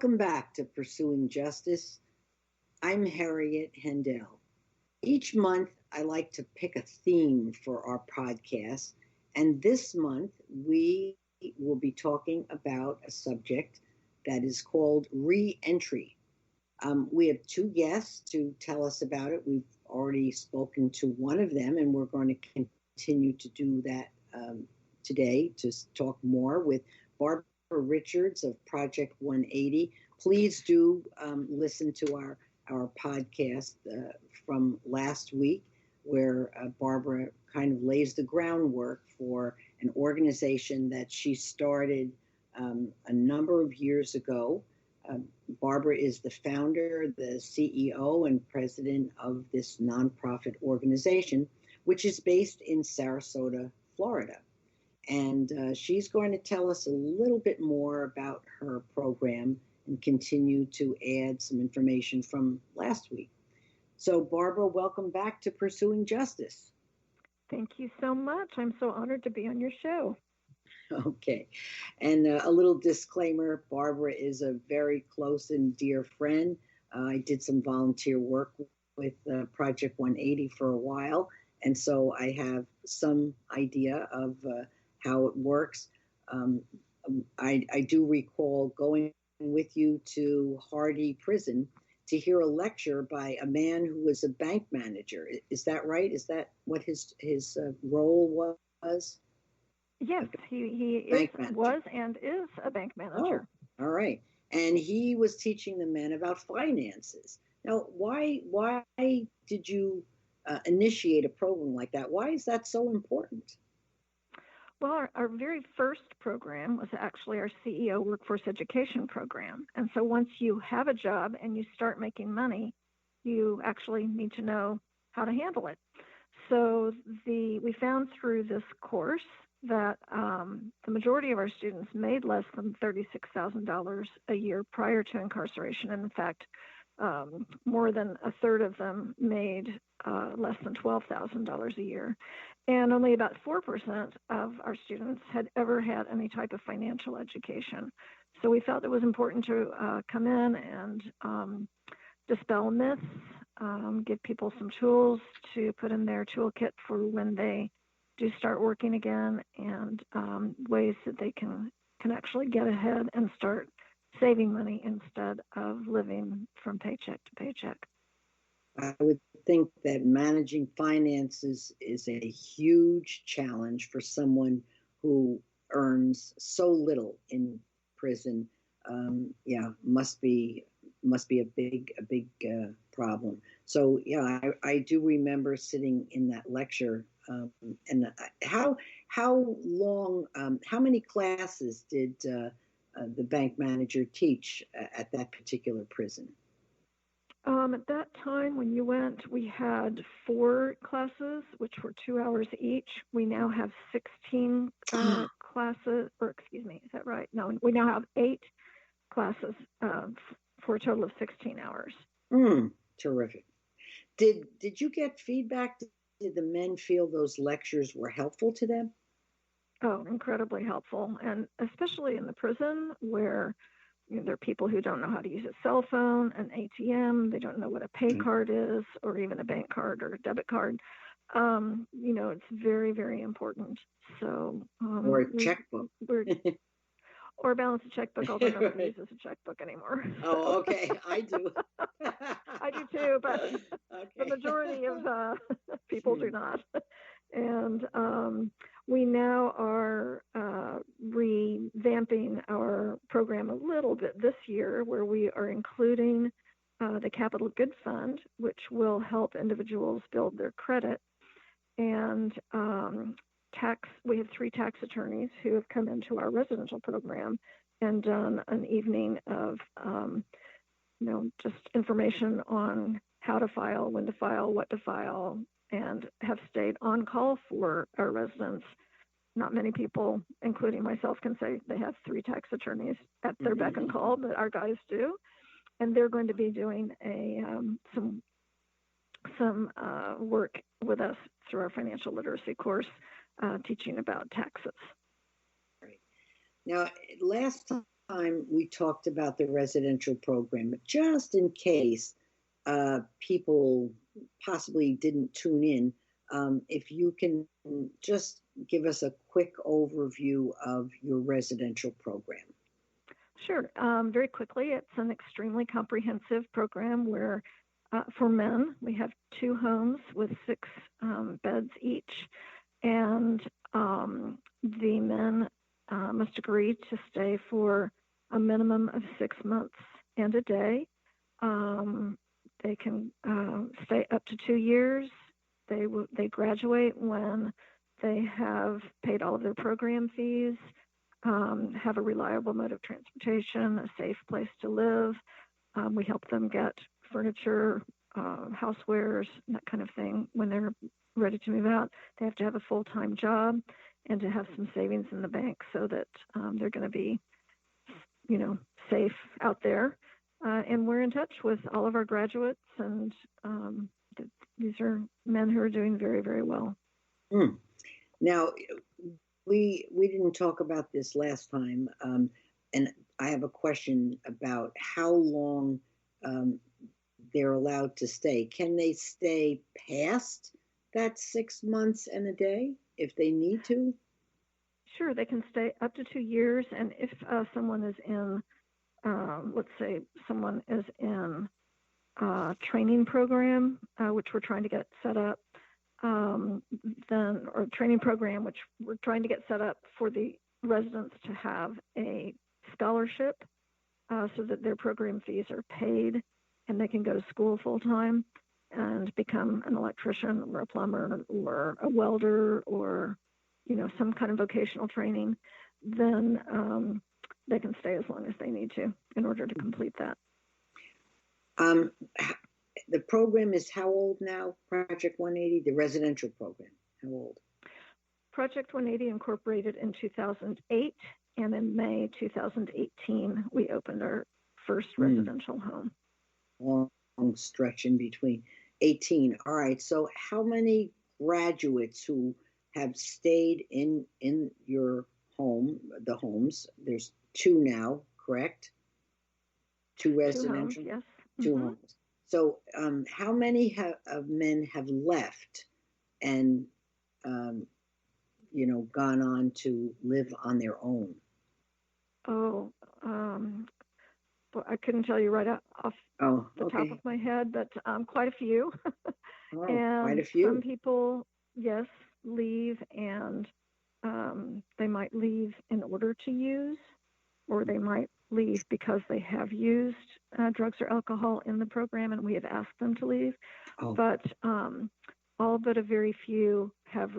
Welcome back to Pursuing Justice. I'm Harriet Hendel. Each month, I like to pick a theme for our podcast, and this month we will be talking about a subject that is called reentry. We have two guests to tell us about it. We've already spoken to one of them, and we're going to continue to do that today to talk more with Barbara Richards of Project 180. Please do listen to our podcast from last week, where Barbara kind of lays the groundwork for an organization that she started a number of years ago. Barbara is the founder, the CEO, and president of this nonprofit organization, which is based in Sarasota, Florida. And she's going to tell us a little bit more about her program and continue to add some information from last week. So, Barbara, welcome back to Pursuing Justice. Thank you so much. I'm so honored to be on your show. Okay. And a little disclaimer, Barbara is a very close and dear friend. I did some volunteer work with Project 180 for a while, and so I have some idea of how it works. I do recall going with you to Hardy Prison to hear a lecture by a man who was a bank manager. Is that right? Is that what his role was? Yes, he was and is a bank manager. Oh, all right. And he was teaching the men about finances. Now, why did you initiate a program like that? Why is that so important? Well, our very first program was actually our CEO Workforce Education Program. And so once you have a job and you start making money, you actually need to know how to handle it. So we found through this course that the majority of our students made less than $36,000 a year prior to incarceration. And in fact, more than a third of them made less than $12,000 a year. And only about 4% of our students had ever had any type of financial education. So we felt it was important to come in and dispel myths, give people some tools to put in their toolkit for when they do start working again, and ways that they can actually get ahead and start saving money instead of living from paycheck to paycheck. I would think that managing finances is a huge challenge for someone who earns so little in prison. Must be a big problem. So yeah, I do remember sitting in that lecture. And how long? How many classes did the bank manager teach at that particular prison? At that time when you went, we had 4 classes, which were 2 hours each. We now have 16 classes, or excuse me, is that right? No, we now have 8 classes for a total of 16 hours. Terrific. Did you get feedback? Did the men feel those lectures were helpful to them? Oh, incredibly helpful. And especially in the prison where there are people who don't know how to use a cell phone, an ATM, they don't know what a pay card is, or even a bank card or a debit card. It's very, very important. So, or a checkbook. Or balance a checkbook, although nobody uses a checkbook anymore. Oh, okay. I do. I do too, but the majority of people do not. And we now are revamping our program a little bit this year, where we are including the Capital Good Fund, which will help individuals build their credit. And we have 3 tax attorneys who have come into our residential program and done an evening of just information on how to file, when to file, what to file, and have stayed on call for our residents. Not many people, including myself, can say they have 3 tax attorneys at their beck and call, but our guys do. And they're going to be doing some work with us through our financial literacy course, teaching about taxes. Right. Now, last time we talked about the residential program, but just in case people possibly didn't tune in, if you can just give us a quick overview of your residential program. Sure. Very quickly, it's an extremely comprehensive program where for men, we have 2 homes with 6 beds each, and the men must agree to stay for a minimum of 6 months and a day. They can stay up to 2 years. They graduate when they have paid all of their program fees, have a reliable mode of transportation, a safe place to live. We help them get furniture, housewares, that kind of thing when they're ready to move out. They have to have a full-time job and to have some savings in the bank so that they're going to be, safe out there. And we're in touch with all of our graduates, and these are men who are doing very, very well. Now, we didn't talk about this last time, and I have a question about how long they're allowed to stay. Can they stay past that 6 months and a day if they need to? Sure, they can stay up to 2 years, and if someone is in, let's say someone is in a training program, which we're trying to get set up, or training program, which we're trying to get set up for the residents to have a scholarship so that their program fees are paid and they can go to school full time and become an electrician or a plumber or a welder or, some kind of vocational training, then they can stay as long as they need to in order to complete that. The program is how old now, Project 180, the residential program? How old? Project 180 incorporated in 2008, and in May 2018, we opened our first residential home. Long stretch in between. 18. All right. So how many graduates who have stayed in your home, the homes, there's 2 now, correct? 2 residential? 2 homes, yes. 2 homes. So how many of men have left and, gone on to live on their own? Oh, well, I couldn't tell you right off the top of my head, but quite a few. And quite a few. Some people, yes, leave, and they might leave in order to use, or they might leave because they have used drugs or alcohol in the program and we have asked them to leave. But all but a very few have,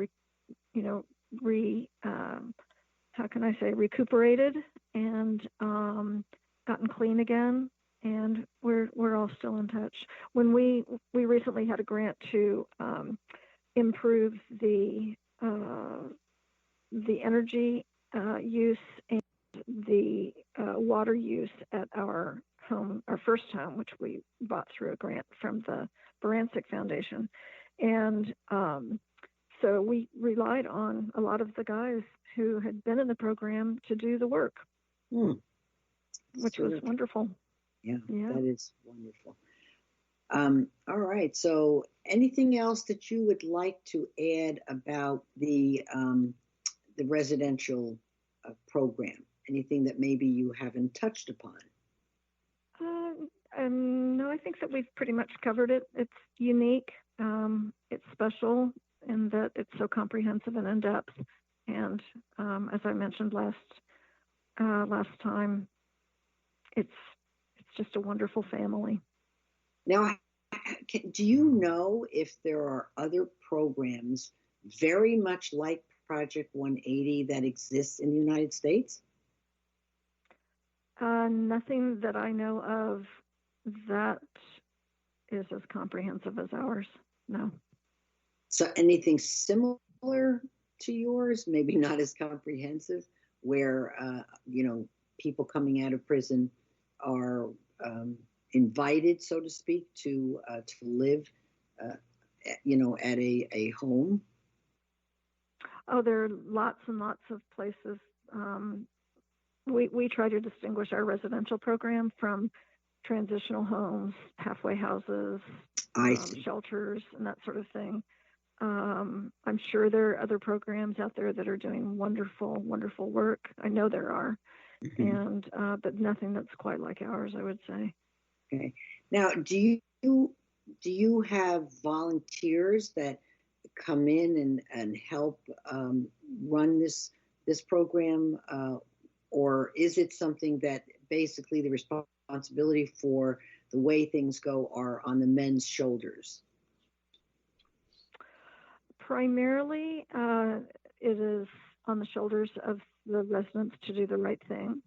recuperated and gotten clean again, and we're all still in touch. When we recently had a grant to improve the energy use and the water use at our home, our first home, which we bought through a grant from the Barancic Foundation, and so we relied on a lot of the guys who had been in the program to do the work, which was wonderful. Yeah, that is wonderful. All right. So anything else that you would like to add about the residential program? Anything that maybe you haven't touched upon? No, I think that we've pretty much covered it. It's unique. It's special in that it's so comprehensive and in-depth. And as I mentioned last time, it's just a wonderful family. Now, do you know if there are other programs very much like Project 180 that exists in the United States? Nothing that I know of that is as comprehensive as ours. No. So anything similar to yours, maybe not as comprehensive, where people coming out of prison are invited, so to speak, to live, at a home? Oh, there are lots and lots of places we try to distinguish our residential program from transitional homes, halfway houses, shelters, and that sort of thing. I'm sure there are other programs out there that are doing wonderful, wonderful work. I know there are, and but nothing that's quite like ours, I would say. Okay. Now, do you have volunteers that come in and help run this program, or is it something that basically the responsibility for the way things go are on the men's shoulders? Primarily, it is on the shoulders of the residents to do the right thing,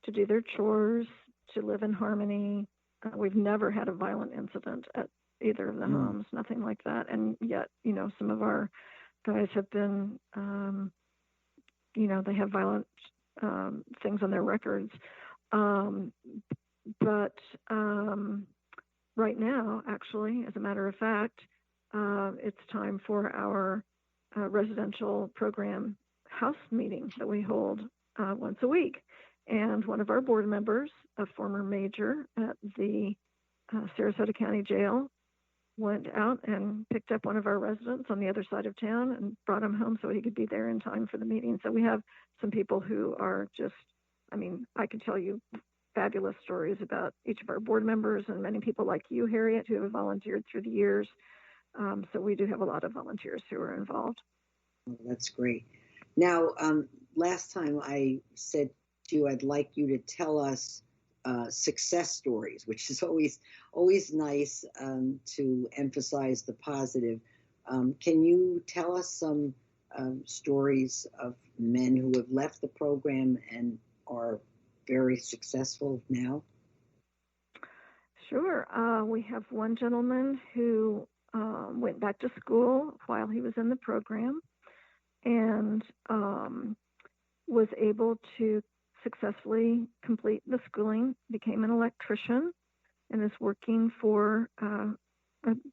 to do their chores, to live in harmony. We've never had a violent incident at either of the homes, nothing like that. And yet, some of our guys have been, they have violent things on their records. But right now, actually, as a matter of fact, it's time for our residential program house meeting that we hold once a week. And one of our board members, a former major at the Sarasota County Jail, went out and picked up one of our residents on the other side of town and brought him home so he could be there in time for the meeting. So we have some people who are just, I can tell you fabulous stories about each of our board members and many people like you, Harriet, who have volunteered through the years. So we do have a lot of volunteers who are involved. Oh, that's great. Now, last time I said to you, I'd like you to tell us success stories, which is always nice to emphasize the positive. Can you tell us some stories of men who have left the program and are very successful now? Sure. We have one gentleman who went back to school while he was in the program and was able to successfully complete the schooling, became an electrician, and is working for a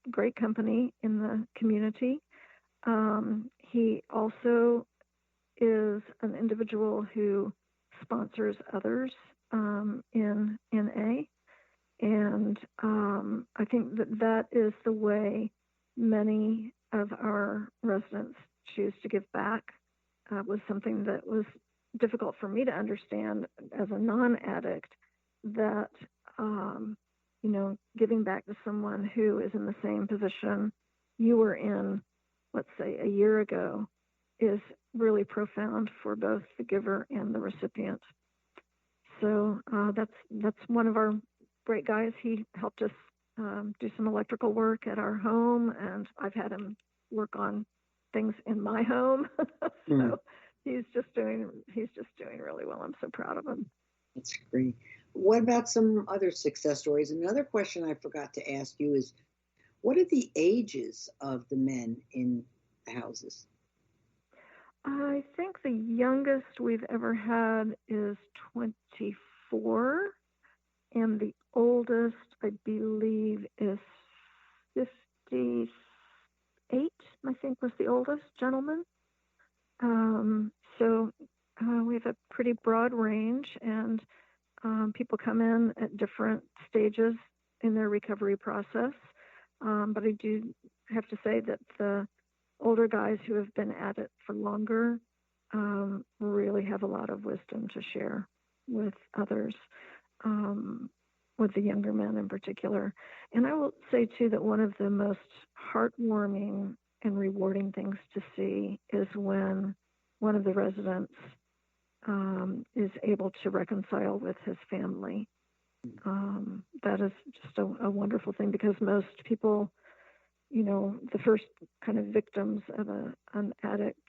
great company in the community. He also is an individual who sponsors others in NA. And I think that is the way many of our residents choose to give back. Was something that was difficult for me to understand as a non-addict, that, giving back to someone who is in the same position you were in, let's say, a year ago, is really profound for both the giver and the recipient. So that's one of our great guys. He helped us do some electrical work at our home, and I've had him work on things in my home. So he's just doing really well. I'm so proud of him. That's great. What about some other success stories? Another question I forgot to ask you is, what are the ages of the men in the houses? I think the youngest we've ever had is 24, and the oldest, I believe, is 58, I think was the oldest gentleman. So we have a pretty broad range, and people come in at different stages in their recovery process. But I do have to say that the older guys who have been at it for longer really have a lot of wisdom to share with others, with the younger men in particular. And I will say, too, that one of the most heartwarming and rewarding things to see is when one of the residents is able to reconcile with his family. That is just a wonderful thing, because most people, the first kind of victims of an addict's